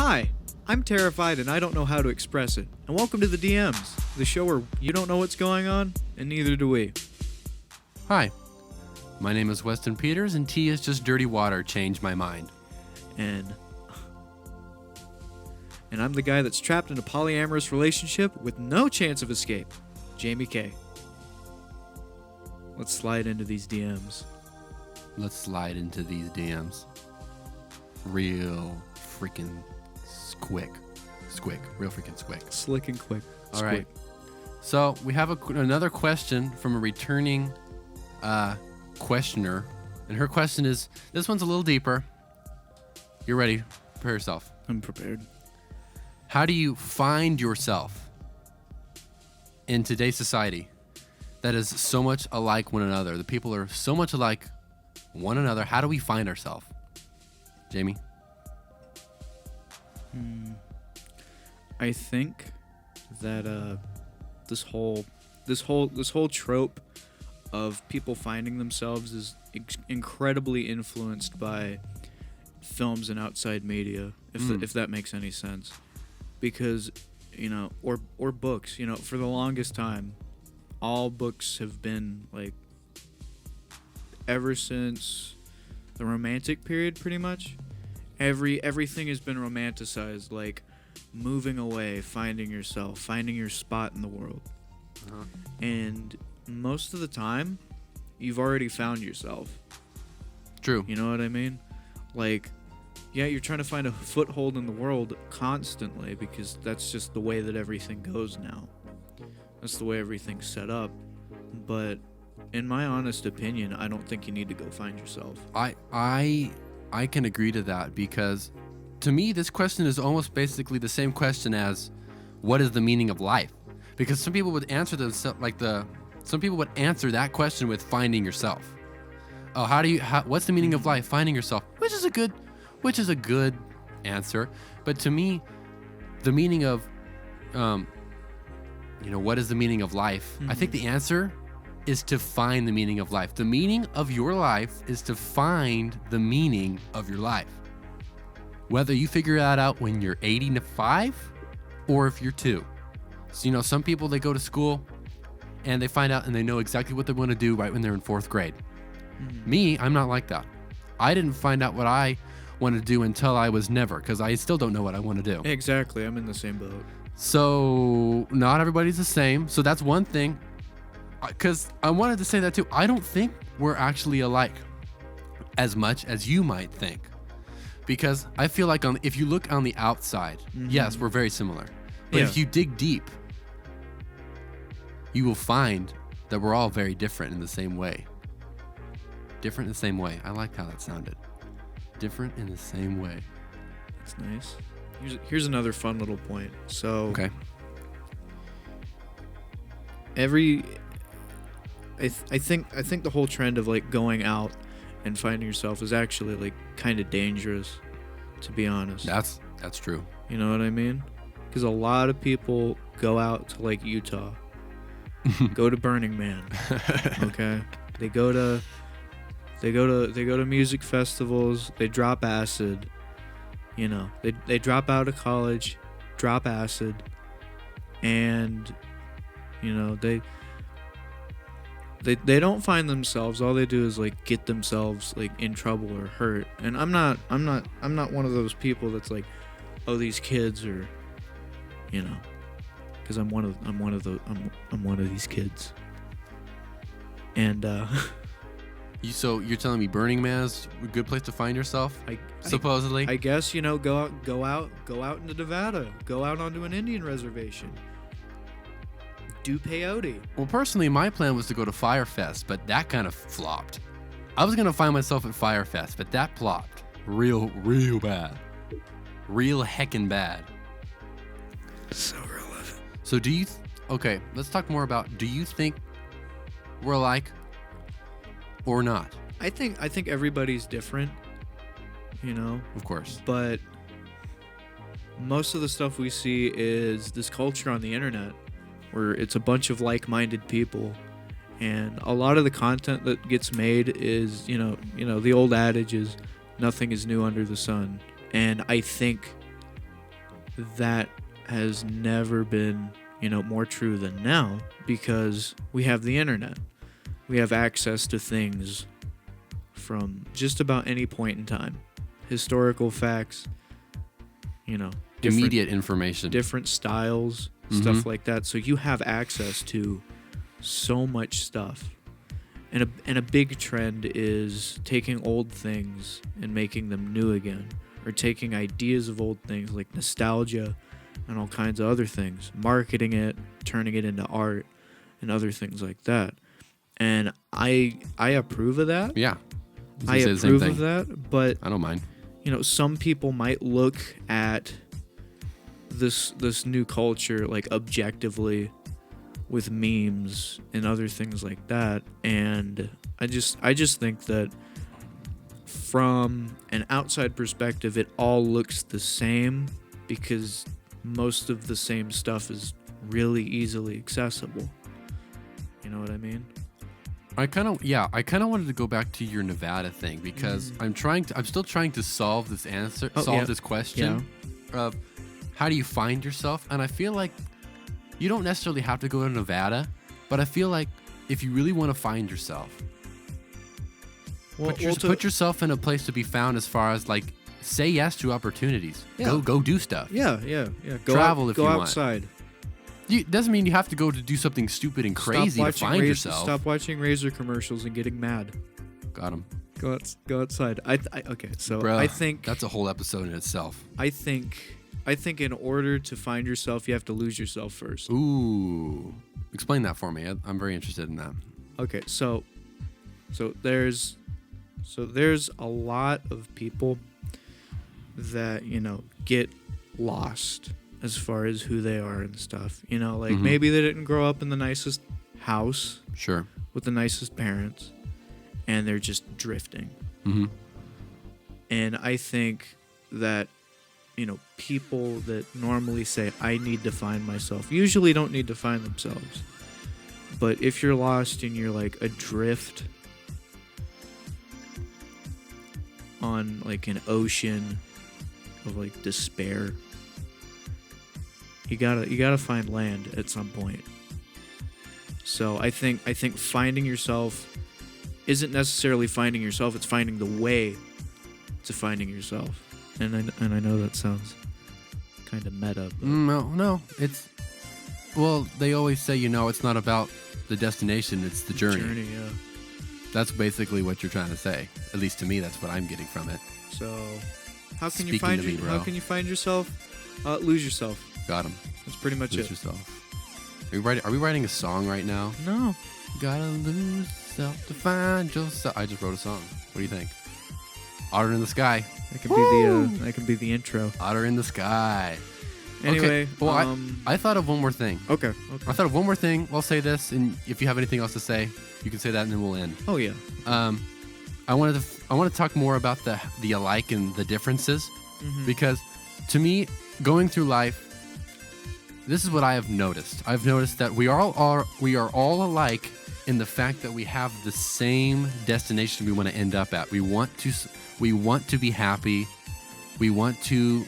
Hi, I'm terrified and I don't know how to express it. And welcome to the DMs, the show where you don't know what's going on, and neither do we. Hi, my name is Westin Peters, and tea is just dirty water. Changed my mind. And I'm the guy that's trapped in a polyamorous relationship with no chance of escape, Jamie K. Let's slide into these DMs. Let's slide into these DMs. Real freaking quick. Real freaking quick. Slick and quick. All right. So we have another question from a returning questioner. And her question is, this one's a little deeper. You're ready. Prepare yourself. I'm prepared. How do you find yourself in today's society that is so much alike one another? The people are so much alike one another. How do we find ourselves? Jamie? I think that this whole trope of people finding themselves is incredibly influenced by films and outside media, if that makes any sense. Because, or books, for the longest time, all books have been like, ever since the Romantic period, pretty much, everything has been romanticized, like moving away, finding yourself, finding your spot in the world. Uh-huh. And most of the time, you've already found yourself. True. You know what I mean? Like, yeah, you're trying to find a foothold in the world constantly because that's just the way that everything goes now. That's the way everything's set up. But in my honest opinion, I don't think you need to go find yourself. I can agree to that, because to me this question is almost basically the same question as what is the meaning of life? Because some people would answer some people would answer that question with finding yourself. Oh, what's the meaning of life? Finding yourself, which is a good answer. But to me, the meaning of what is the meaning of life? I think the answer is to find the meaning of life. The meaning of your life is to find the meaning of your life. Whether you figure that out when you're 85 or if you're 2. So, some people, they go to school and they find out and they know exactly what they want to do right when they're in 4th grade. Me, I'm not like that. I didn't find out what I want to do until I was never, because I still don't know what I want to do. Exactly. I'm in the same boat. So not everybody's the same. So that's one thing. Because I wanted to say that too. I don't think we're actually alike as much as you might think. Because I feel like if you look on the outside, yes, we're very similar. But if you dig deep, you will find that we're all very different in the same way. Different in the same way. I like how that sounded. Different in the same way. That's nice. Here's another fun little point. So, okay. I think the whole trend of like going out and finding yourself is actually like kind of dangerous, to be honest. That's true. You know what I mean? Because a lot of people go out to like Utah, go to Burning Man. Okay, they go to music festivals. They drop acid. They drop out of college, drop acid, and they don't find themselves. All they do is like get themselves like in trouble or hurt. And I'm not one of those people that's like, oh, these kids are, because I'm one of these kids. And So you're telling me Burning Man is a good place to find yourself? Supposedly? I guess, go out into Nevada, go out onto an Indian reservation, do peyote. Well, personally, my plan was to go to Firefest, but that kind of flopped. I was gonna find myself at Firefest, but that flopped real bad, real heckin' bad. So relevant. So okay, let's talk more about, do you think we're alike or not? I think everybody's different, Of course. But most of the stuff we see is this culture on the internet where it's a bunch of like-minded people, and a lot of the content that gets made is, the old adage is nothing is new under the sun. And I think that has never been, more true than now, because we have the internet. We have access to things from just about any point in time. Historical facts, different, Immediate information. different styles, stuff like that. So you have access to so much stuff. And a big trend is taking old things and making them new again, or taking ideas of old things like nostalgia and all kinds of other things, marketing it, turning it into art and other things like that. And I approve of that. Yeah. I approve of that, but I don't mind. Some people might look at this new culture like objectively with memes and other things like that, and I just think that from an outside perspective it all looks the same, because most of the same stuff is really easily accessible. You know what I mean? I kind of wanted to go back to your Nevada thing, because I'm still trying to solve this question of how do you find yourself? And I feel like you don't necessarily have to go to Nevada, but I feel like if you really want to find yourself, put yourself in a place to be found, as far as like say yes to opportunities. Yeah. Go do stuff. Yeah. Travel if you want. Go outside. Doesn't mean you have to go to do something stupid and crazy to find yourself. Stop watching Razor commercials and getting mad. Got him. Go outside. Okay, so Bro, I think that's a whole episode in itself. I think in order to find yourself, you have to lose yourself first. Ooh, explain that for me. I'm very interested in that. Okay, so there's a lot of people that get lost as far as who they are and stuff. Maybe they didn't grow up in the nicest house, sure, with the nicest parents, and they're just drifting. And I think that people that normally say I need to find myself usually don't need to find themselves. But if you're lost and you're like adrift on like an ocean of like despair, you gotta find land at some point. So I think finding yourself isn't necessarily finding yourself, it's finding the way to finding yourself. And I know that sounds kind of meta. But No, it's, well, they always say, it's not about the destination, it's the journey. Yeah. That's basically what you're trying to say. At least to me, that's what I'm getting from it. So, how can Speaking to me, bro. How can you find yourself? Lose yourself. Got him. That's pretty much Lose it. yourself. Are we writing a song right now? No. Gotta lose yourself to find yourself. I just wrote a song. What do you think? Otter in the Sky. That can be the intro. Otter in the Sky. Anyway, okay. Well, I thought of one more thing. Okay. I thought of one more thing. I'll say this, and if you have anything else to say, you can say that, and then we'll end. Oh yeah. I want to talk more about the alike and the differences, because to me, going through life, this is what I have noticed. I've noticed that we are all alike in the fact that we have the same destination we want to end up at. We want to be happy. We want to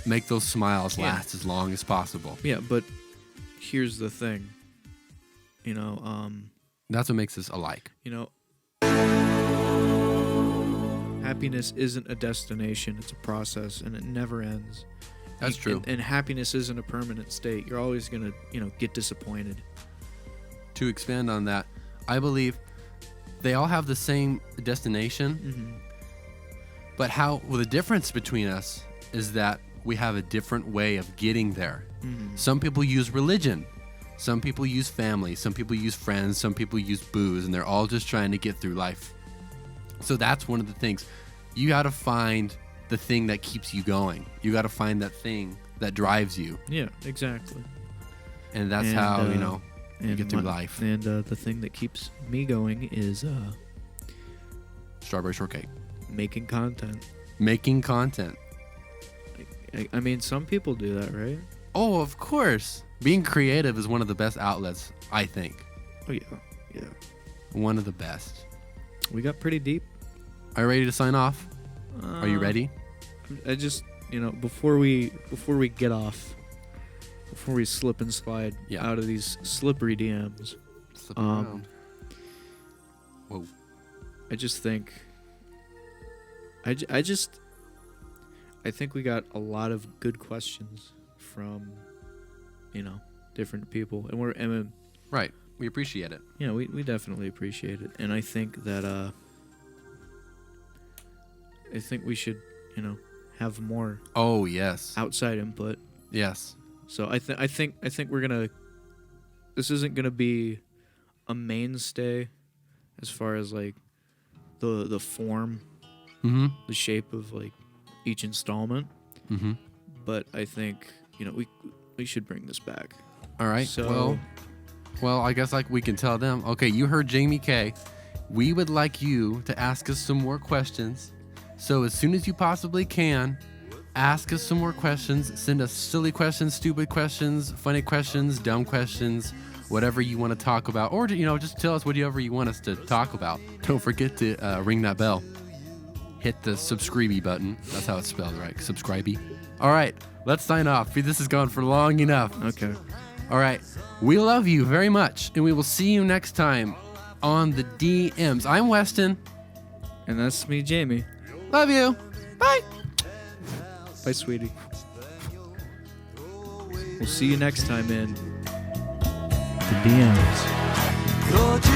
make those smiles last as long as possible. Yeah, but here's the thing. That's what makes us alike. Happiness isn't a destination, it's a process, and it never ends. That's true. And happiness isn't a permanent state. You're always going to, get disappointed. To expand on that, I believe they all have the same destination, but the difference between us is that we have a different way of getting there. Some people use religion. Some people use family. Some people use friends. Some people use booze, and they're all just trying to get through life. So that's one of the things. You got to find the thing that keeps you going. You got to find that thing that drives you. Yeah, exactly. And that's how, you get through life. And the thing that keeps me going is strawberry shortcake. Making content. Making content. I mean, some people do that, right? Oh, of course. Being creative is one of the best outlets, I think. Oh, yeah. Yeah. One of the best. We got pretty deep. Are you ready to sign off? Are you ready? before we get off, before we slip and slide out of these slippery DMs, Slip around. Whoa. I just think I think we got a lot of good questions from different people, and Right. We appreciate it. we definitely appreciate it, and I think that I think we should have more Oh, yes. outside input. Yes. So I think we're gonna. This isn't gonna be a mainstay as far as like the form, Mm-hmm. the shape of like each installment. Mm-hmm. But I think we should bring this back. All right. So Well, I guess like we can tell them. Okay, you heard Jamie K. We would like you to ask us some more questions. So as soon as you possibly can, ask us some more questions. Send us silly questions, stupid questions, funny questions, dumb questions, whatever you want to talk about, or just tell us whatever you want us to talk about. Don't forget to ring that bell. Hit the subscribe button. That's how it's spelled, right? Subscribe. All right, let's sign off. This has gone for long enough. okay. All right. We love you very much, and we will see you next time on the DMs. I'm Westin. And that's me, Jamie. Love you. Bye. Bye, sweetie. We'll see you next time in the DMs.